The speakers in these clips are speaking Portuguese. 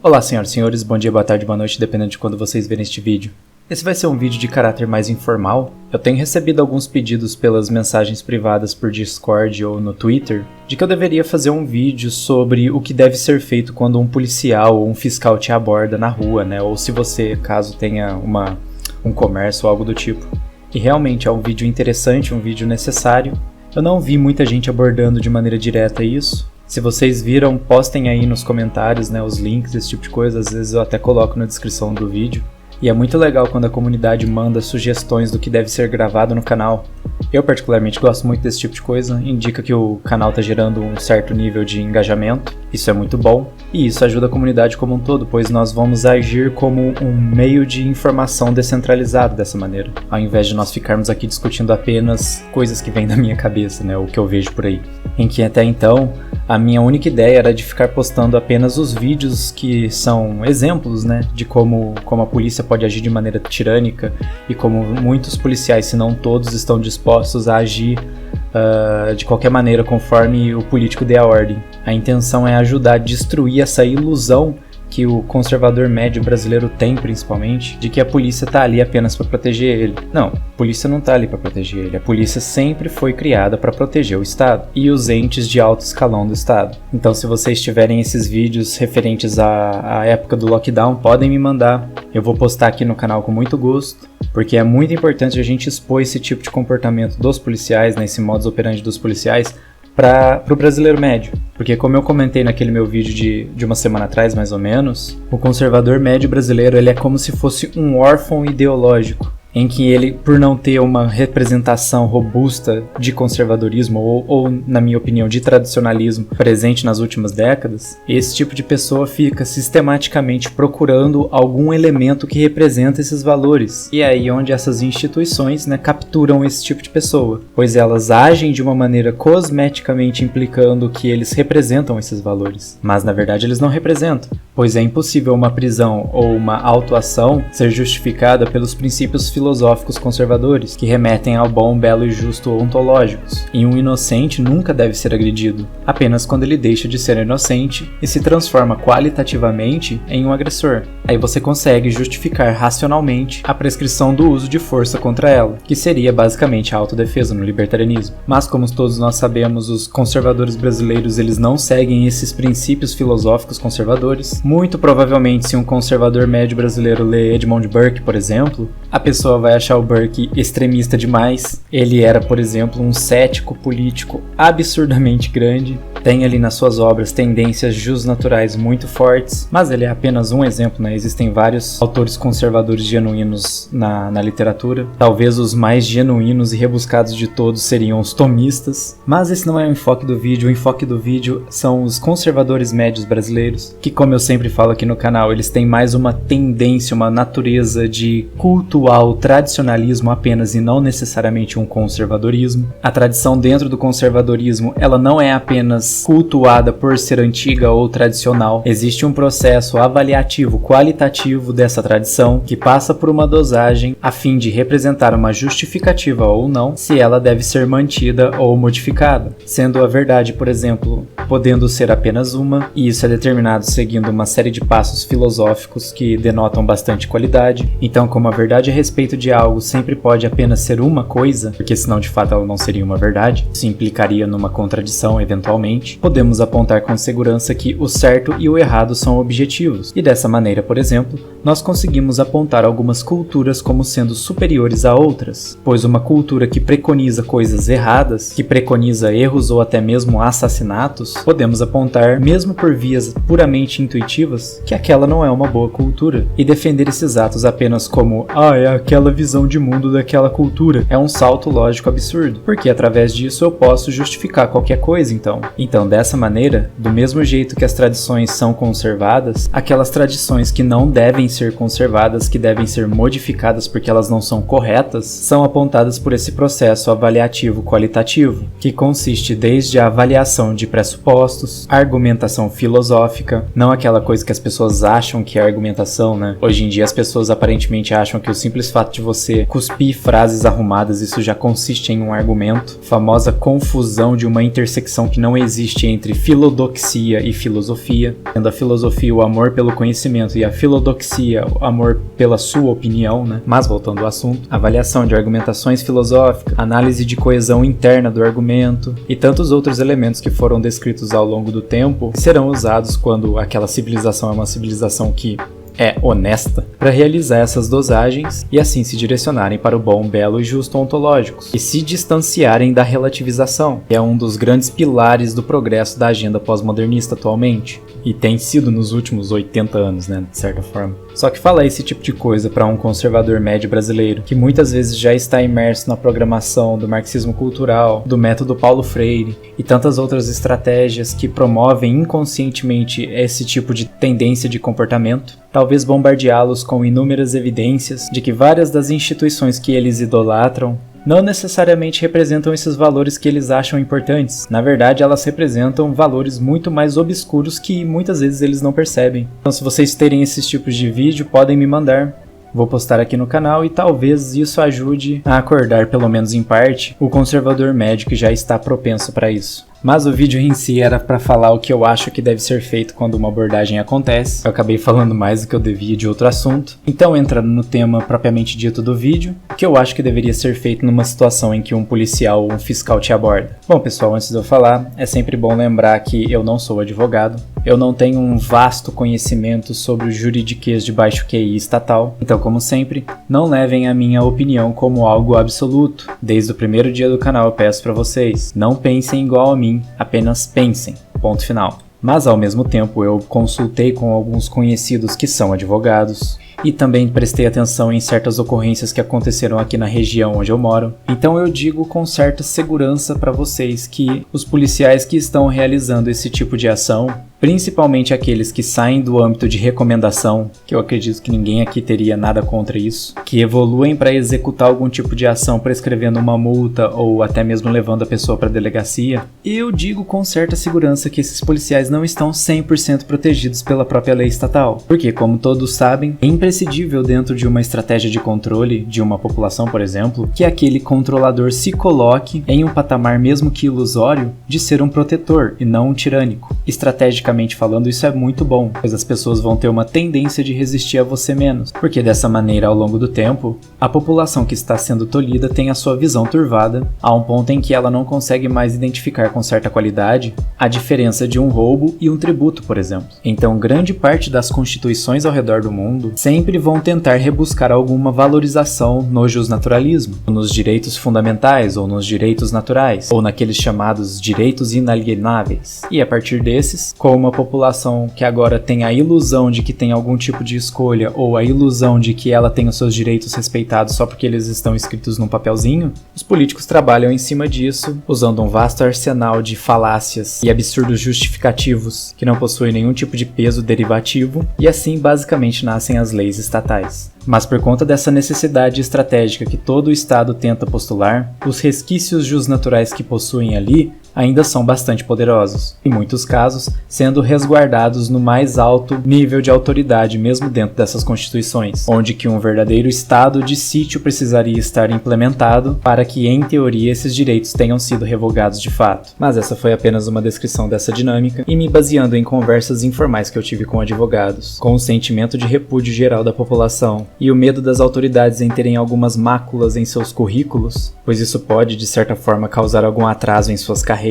Olá senhoras e senhores, bom dia, boa tarde, boa noite, dependendo de quando vocês verem este vídeo. Esse vai ser um vídeo de caráter mais informal. Eu tenho recebido alguns pedidos pelas mensagens privadas por Discord ou no Twitter de que eu deveria fazer um vídeo sobre o que deve ser feito quando um policial ou um fiscal te aborda na rua, né? Ou se você, caso tenha um comércio ou algo do tipo. E realmente é um vídeo interessante, um vídeo necessário. Eu não vi muita gente abordando de maneira direta isso. Se vocês viram, postem aí nos comentários, né, os links, esse tipo de coisa. Às vezes eu até coloco na descrição do vídeo. E é muito legal quando a comunidade manda sugestões do que deve ser gravado no canal. Eu particularmente gosto muito desse tipo de coisa, indica que o canal está gerando um certo nível de engajamento, isso é muito bom, e isso ajuda a comunidade como um todo, pois nós vamos agir como um meio de informação descentralizado dessa maneira, ao invés de nós ficarmos aqui discutindo apenas coisas que vêm da minha cabeça, né, o que eu vejo por aí. Em que até então, a minha única ideia era de ficar postando apenas os vídeos que são exemplos, né, de como a polícia pode agir de maneira tirânica e como muitos policiais, se não todos, estão dispostos a agir de qualquer maneira conforme o político dê a ordem. A intenção é ajudar a destruir essa ilusão que o conservador médio brasileiro tem, principalmente, de que a polícia tá ali apenas para proteger ele. Não, a polícia não tá ali para proteger ele. A polícia sempre foi criada para proteger o Estado e os entes de alto escalão do Estado. Então, se vocês tiverem esses vídeos referentes à época do lockdown, podem me mandar. Eu vou postar aqui no canal com muito gosto, porque é muito importante a gente expor esse tipo de comportamento dos policiais, né, esse modus operandi dos policiais, para o brasileiro médio. Porque como eu comentei naquele meu vídeo de uma semana atrás, mais ou menos, o conservador médio brasileiro ele é como se fosse um órfão ideológico, em que ele, por não ter uma representação robusta de conservadorismo ou, na minha opinião, de tradicionalismo presente nas últimas décadas, esse tipo de pessoa fica sistematicamente procurando algum elemento que representa esses valores. E é aí onde essas instituições, né, capturam esse tipo de pessoa, pois elas agem de uma maneira cosmeticamente implicando que eles representam esses valores. Mas, na verdade, eles não representam, pois é impossível uma prisão ou uma autuação ser justificada pelos princípios filosóficos conservadores, que remetem ao bom, belo e justo ontológicos. E um inocente nunca deve ser agredido, apenas quando ele deixa de ser inocente e se transforma qualitativamente em um agressor. Aí você consegue justificar racionalmente a prescrição do uso de força contra ela, que seria basicamente a autodefesa no libertarianismo. Mas como todos nós sabemos, os conservadores brasileiros eles não seguem esses princípios filosóficos conservadores. Muito provavelmente, se um conservador médio brasileiro lê Edmund Burke, por exemplo, a pessoa vai achar o Burke extremista demais. Ele era, por exemplo, um cético político absurdamente grande, tem ali nas suas obras tendências jusnaturais muito fortes, mas ele é apenas um exemplo, né? Existem vários autores conservadores genuínos na literatura. Talvez os mais genuínos e rebuscados de todos seriam os tomistas, mas esse não é o enfoque do vídeo. O enfoque do vídeo são os conservadores médios brasileiros, que, como eu sempre falo aqui no canal, eles têm mais uma tendência, uma natureza de cultuar o tradicionalismo apenas e não necessariamente um conservadorismo. A tradição dentro do conservadorismo, ela não é apenas cultuada por ser antiga ou tradicional. Existe um processo avaliativo, qualitativo dessa tradição, que passa por uma dosagem a fim de representar uma justificativa ou não, se ela deve ser mantida ou modificada. Sendo a verdade, por exemplo, podendo ser apenas uma, e isso é determinado seguindo uma série de passos filosóficos que denotam bastante qualidade. Então, como a verdade a respeito de algo sempre pode apenas ser uma coisa, porque senão de fato ela não seria uma verdade, isso implicaria numa contradição eventualmente, podemos apontar com segurança que o certo e o errado são objetivos, e dessa maneira, por exemplo, nós conseguimos apontar algumas culturas como sendo superiores a outras, pois uma cultura que preconiza coisas erradas, que preconiza erros ou até mesmo assassinatos, podemos apontar, mesmo por vias puramente intuitivas, que aquela não é uma boa cultura, e defender esses atos apenas como é aquela visão de mundo daquela cultura. É um salto lógico absurdo, porque através disso eu posso justificar qualquer coisa, então. Então, dessa maneira, do mesmo jeito que as tradições são conservadas, aquelas tradições que não devem ser conservadas, que devem ser modificadas porque elas não são corretas, são apontadas por esse processo avaliativo qualitativo, que consiste desde a avaliação de pressupostos, argumentação filosófica, não aquela coisa que as pessoas acham que é argumentação, né? Hoje em dia as pessoas aparentemente acham que o simples fato fato de você cuspir frases arrumadas, isso já consiste em um argumento. A famosa confusão de uma intersecção que não existe entre filodoxia e filosofia, sendo a filosofia o amor pelo conhecimento e a filodoxia o amor pela sua opinião, né? Mas voltando ao assunto, avaliação de argumentações filosóficas, análise de coesão interna do argumento e tantos outros elementos que foram descritos ao longo do tempo serão usados quando aquela civilização é uma civilização que é honesta, para realizar essas dosagens e assim se direcionarem para o bom, belo e justo ontológicos, e se distanciarem da relativização, que é um dos grandes pilares do progresso da agenda pós-modernista atualmente, e tem sido nos últimos 80 anos, né, de certa forma. Só que falar esse tipo de coisa para um conservador médio brasileiro, que muitas vezes já está imerso na programação do marxismo cultural, do método Paulo Freire e tantas outras estratégias que promovem inconscientemente esse tipo de tendência de comportamento, talvez bombardeá-los com inúmeras evidências de que várias das instituições que eles idolatram não necessariamente representam esses valores que eles acham importantes. Na verdade, elas representam valores muito mais obscuros que muitas vezes eles não percebem. Então, se vocês terem esses tipos de vídeo, podem me mandar. Vou postar aqui no canal e talvez isso ajude a acordar, pelo menos em parte, o conservador médio que já está propenso para isso. Mas o vídeo em si era para falar o que eu acho que deve ser feito quando uma abordagem acontece. Eu acabei falando mais do que eu devia de outro assunto. Então, entrando no tema propriamente dito do vídeo, o que eu acho que deveria ser feito numa situação em que um policial ou um fiscal te aborda. Bom, pessoal, antes de eu falar, é sempre bom lembrar que eu não sou advogado. Eu não tenho um vasto conhecimento sobre o juridiquês de baixo QI estatal. Então, como sempre, não levem a minha opinião como algo absoluto. Desde o primeiro dia do canal eu peço para vocês, não pensem igual a mim, apenas pensem. Ponto final. Mas ao mesmo tempo eu consultei com alguns conhecidos que são advogados e também prestei atenção em certas ocorrências que aconteceram aqui na região onde eu moro. Então eu digo com certa segurança para vocês que os policiais que estão realizando esse tipo de ação, principalmente aqueles que saem do âmbito de recomendação, que eu acredito que ninguém aqui teria nada contra isso, que evoluem para executar algum tipo de ação prescrevendo uma multa ou até mesmo levando a pessoa para a delegacia, eu digo com certa segurança que esses policiais não estão 100% protegidos pela própria lei estatal. Porque, como todos sabem, é imprescindível dentro de uma estratégia de controle de uma população, por exemplo, que aquele controlador se coloque em um patamar mesmo que ilusório de ser um protetor e não um tirânico. Estrategicamente falando, isso é muito bom, pois as pessoas vão ter uma tendência de resistir a você menos, porque dessa maneira, ao longo do tempo, a população que está sendo tolhida tem a sua visão turvada, a um ponto em que ela não consegue mais identificar com certa qualidade a diferença de um roubo e um tributo, por exemplo. Então, grande parte das constituições ao redor do mundo sempre vão tentar rebuscar alguma valorização no justnaturalismo, nos direitos fundamentais ou nos direitos naturais, ou naqueles chamados direitos inalienáveis. E a partir desses, como uma população que agora tem a ilusão de que tem algum tipo de escolha ou a ilusão de que ela tem os seus direitos respeitados só porque eles estão escritos num papelzinho, os políticos trabalham em cima disso, usando um vasto arsenal de falácias e absurdos justificativos que não possuem nenhum tipo de peso derivativo, e assim basicamente nascem as leis estatais. Mas por conta dessa necessidade estratégica que todo o Estado tenta postular, os resquícios justnaturais que possuem ali ainda são bastante poderosos, em muitos casos sendo resguardados no mais alto nível de autoridade mesmo dentro dessas constituições, onde que um verdadeiro estado de sítio precisaria estar implementado para que, em teoria, esses direitos tenham sido revogados de fato. Mas essa foi apenas uma descrição dessa dinâmica e me baseando em conversas informais que eu tive com advogados, com o sentimento de repúdio geral da população e o medo das autoridades em terem algumas máculas em seus currículos, pois isso pode, de certa forma, causar algum atraso em suas carreiras,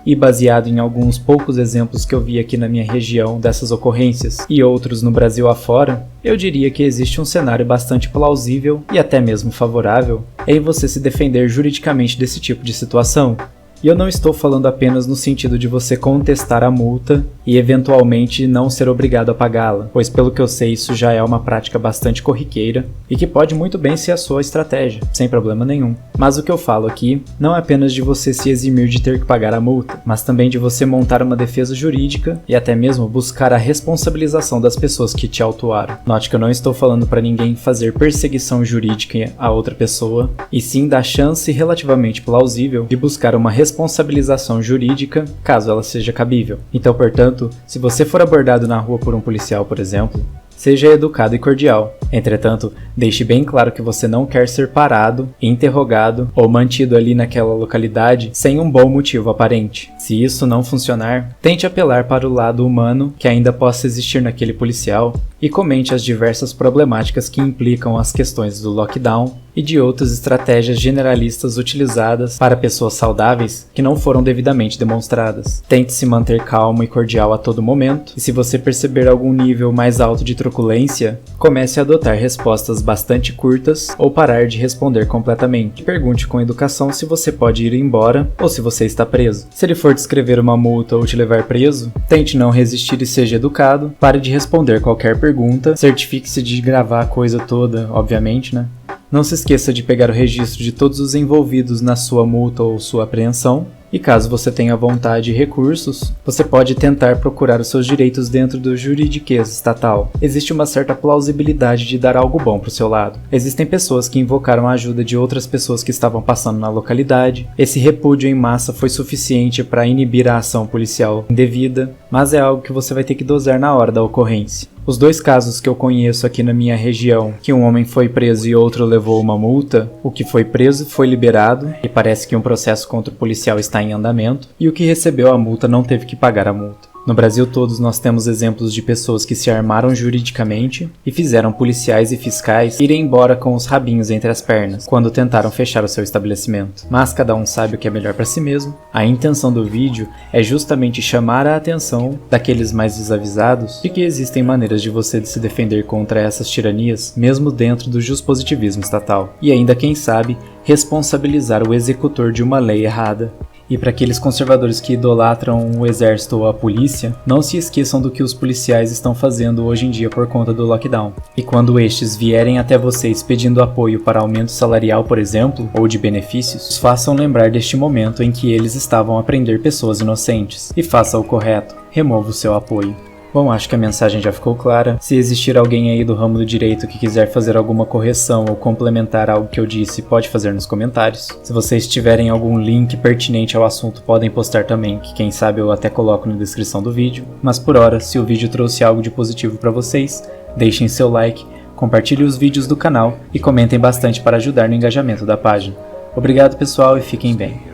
e baseado em alguns poucos exemplos que eu vi aqui na minha região dessas ocorrências e outros no Brasil afora, eu diria que existe um cenário bastante plausível e até mesmo favorável em você se defender juridicamente desse tipo de situação. E eu não estou falando apenas no sentido de você contestar a multa e eventualmente não ser obrigado a pagá-la, pois pelo que eu sei isso já é uma prática bastante corriqueira e que pode muito bem ser a sua estratégia, sem problema nenhum. Mas o que eu falo aqui não é apenas de você se eximir de ter que pagar a multa, mas também de você montar uma defesa jurídica e até mesmo buscar a responsabilização das pessoas que te autuaram. Note que eu não estou falando para ninguém fazer perseguição jurídica a outra pessoa, e sim dar chance relativamente plausível de buscar uma responsabilização jurídica, caso ela seja cabível. Então, portanto, se você for abordado na rua por um policial, por exemplo, Seja educado e cordial. Entretanto, deixe bem claro que você não quer ser parado, interrogado ou mantido ali naquela localidade sem um bom motivo aparente. Se isso não funcionar, tente apelar para o lado humano que ainda possa existir naquele policial e comente as diversas problemáticas que implicam as questões do lockdown e de outras estratégias generalistas utilizadas para pessoas saudáveis que não foram devidamente demonstradas. Tente se manter calmo e cordial a todo momento, e se você perceber algum nível mais alto de truculência, comece a adotar respostas bastante curtas ou parar de responder completamente. Pergunte com educação se você pode ir embora ou se você está preso. Se ele for te escrever uma multa ou te levar preso, tente não resistir e seja educado, pare de responder qualquer pergunta, certifique-se de gravar a coisa toda, obviamente, né? Não se esqueça de pegar o registro de todos os envolvidos na sua multa ou sua apreensão. E caso você tenha vontade e recursos, você pode tentar procurar os seus direitos dentro do juridiquês estatal. Existe uma certa plausibilidade de dar algo bom para o seu lado. Existem pessoas que invocaram a ajuda de outras pessoas que estavam passando na localidade. Esse repúdio em massa foi suficiente para inibir a ação policial indevida, mas é algo que você vai ter que dosar na hora da ocorrência. Os 2 casos que eu conheço aqui na minha região, que um homem foi preso e outro levou uma multa, o que foi preso foi liberado, e parece que um processo contra o policial está em andamento, e o que recebeu a multa não teve que pagar a multa. No Brasil todos nós temos exemplos de pessoas que se armaram juridicamente e fizeram policiais e fiscais irem embora com os rabinhos entre as pernas quando tentaram fechar o seu estabelecimento. Mas cada um sabe o que é melhor para si mesmo. A intenção do vídeo é justamente chamar a atenção daqueles mais desavisados de que existem maneiras de você se defender contra essas tiranias, mesmo dentro do juspositivismo estatal. E ainda, quem sabe, responsabilizar o executor de uma lei errada. E para aqueles conservadores que idolatram o exército ou a polícia, não se esqueçam do que os policiais estão fazendo hoje em dia por conta do lockdown. E quando estes vierem até vocês pedindo apoio para aumento salarial, por exemplo, ou de benefícios, façam lembrar deste momento em que eles estavam a prender pessoas inocentes. E faça o correto, remova o seu apoio. Bom, acho que a mensagem já ficou clara. Se existir alguém aí do ramo do direito que quiser fazer alguma correção ou complementar algo que eu disse, pode fazer nos comentários. Se vocês tiverem algum link pertinente ao assunto, podem postar também, que quem sabe eu até coloco na descrição do vídeo. Mas por hora, se o vídeo trouxe algo de positivo para vocês, deixem seu like, compartilhem os vídeos do canal e comentem bastante para ajudar no engajamento da página. Obrigado pessoal e fiquem bem.